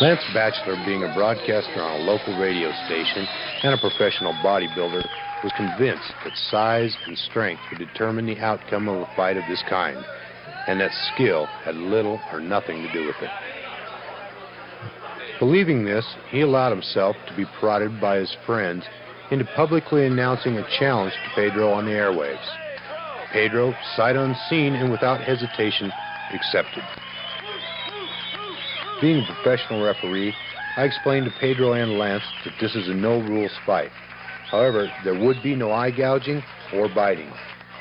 Lance Bachelor, being a broadcaster on a local radio station and a professional bodybuilder, was convinced that size and strength would determine the outcome of a fight of this kind, and that skill had little or nothing to do with it. Believing this, he allowed himself to be prodded by his friends into publicly announcing a challenge to Pedro on the airwaves. Pedro, sight unseen and without hesitation, accepted. Being a professional referee, I explained to Pedro and Lance that this is a no-rules fight. However, there would be no eye gouging or biting,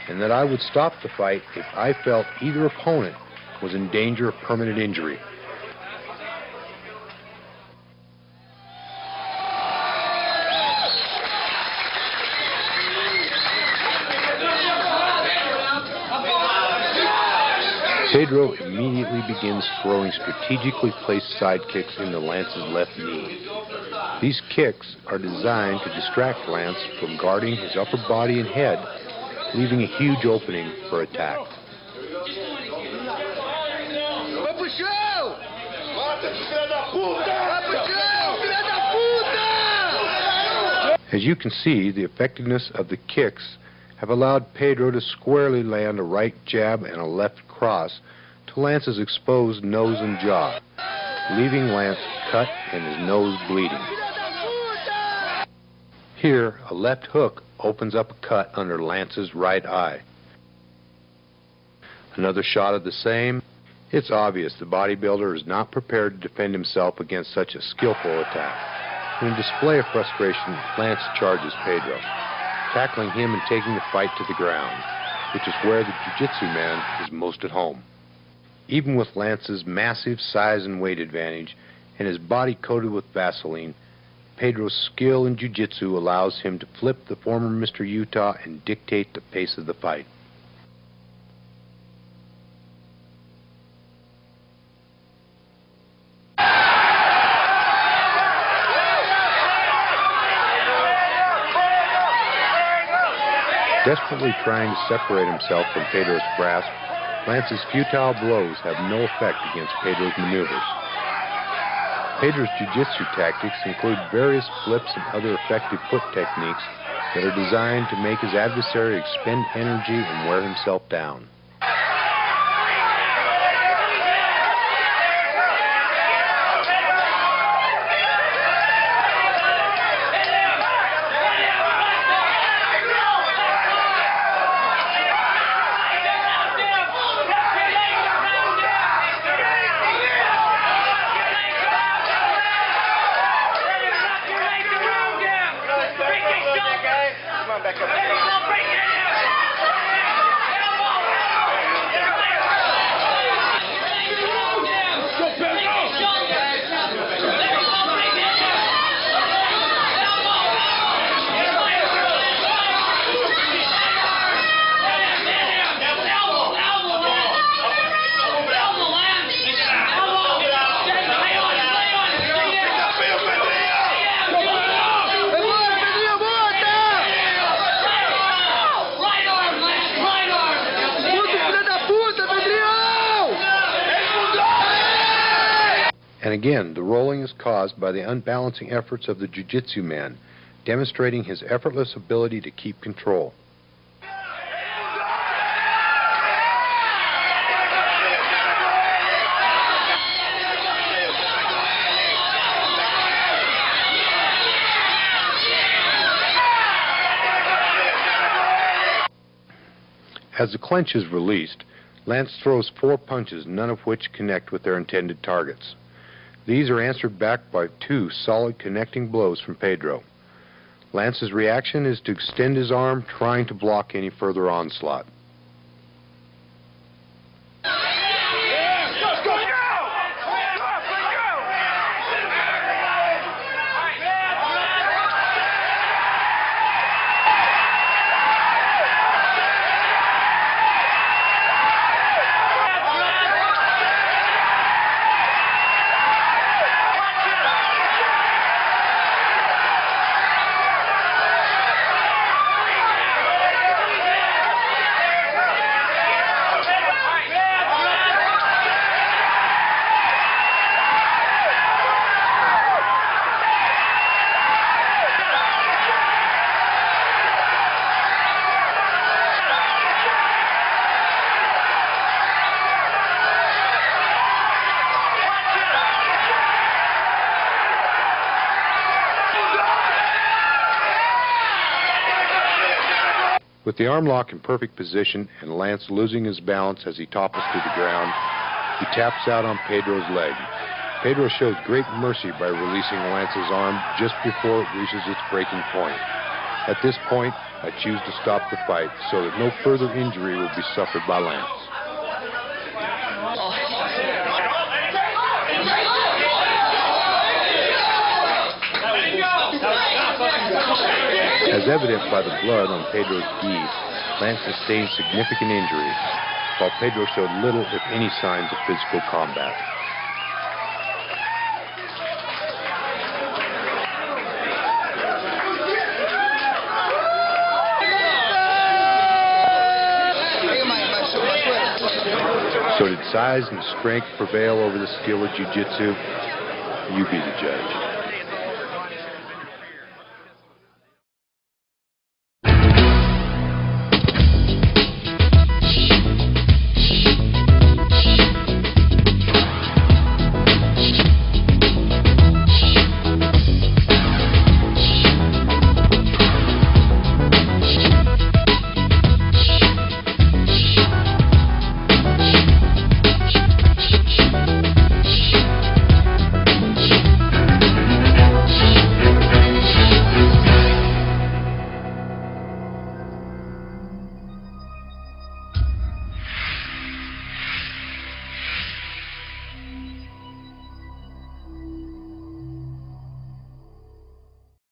and that I would stop the fight if I felt either opponent was in danger of permanent injury. Pedro immediately begins throwing strategically placed side kicks into Lance's left knee. These kicks are designed to distract Lance from guarding his upper body and head, leaving a huge opening for attack. As you can see, the effectiveness of the kicks have allowed Pedro to squarely land a right jab and a left cross to Lance's exposed nose and jaw, leaving Lance cut and his nose bleeding. Here, a left hook opens up a cut under Lance's right eye. Another shot of the same. It's obvious the bodybuilder is not prepared to defend himself against such a skillful attack. In a display of frustration, Lance charges Pedro, tackling him and taking the fight to the ground, which is where the jiu-jitsu man is most at home. Even with Lance's massive size and weight advantage and his body coated with Vaseline, Pedro's skill in jiu-jitsu allows him to flip the former Mr. Utah and dictate the pace of the fight. Desperately trying to separate himself from Pedro's grasp, Lance's futile blows have no effect against Pedro's maneuvers. Pedro's jiu-jitsu tactics include various flips and other effective foot techniques that are designed to make his adversary expend energy and wear himself down. And again, the rolling is caused by the unbalancing efforts of the jiu-jitsu man, demonstrating his effortless ability to keep control. As the clinch is released, Lance throws 4 punches, none of which connect with their intended targets. These are answered back by 2 solid connecting blows from Pedro. Lance's reaction is to extend his arm, trying to block any further onslaught. With the arm lock in perfect position and Lance losing his balance as he topples to the ground, he taps out on Pedro's leg. Pedro shows great mercy by releasing Lance's arm just before it reaches its breaking point. At this point, I choose to stop the fight so that no further injury will be suffered by Lance. As evident by the blood on Pedro's gi, Lance sustained significant injuries, while Pedro showed little, if any, signs of physical combat. So did size and strength prevail over the skill of jiu-jitsu? You be the judge.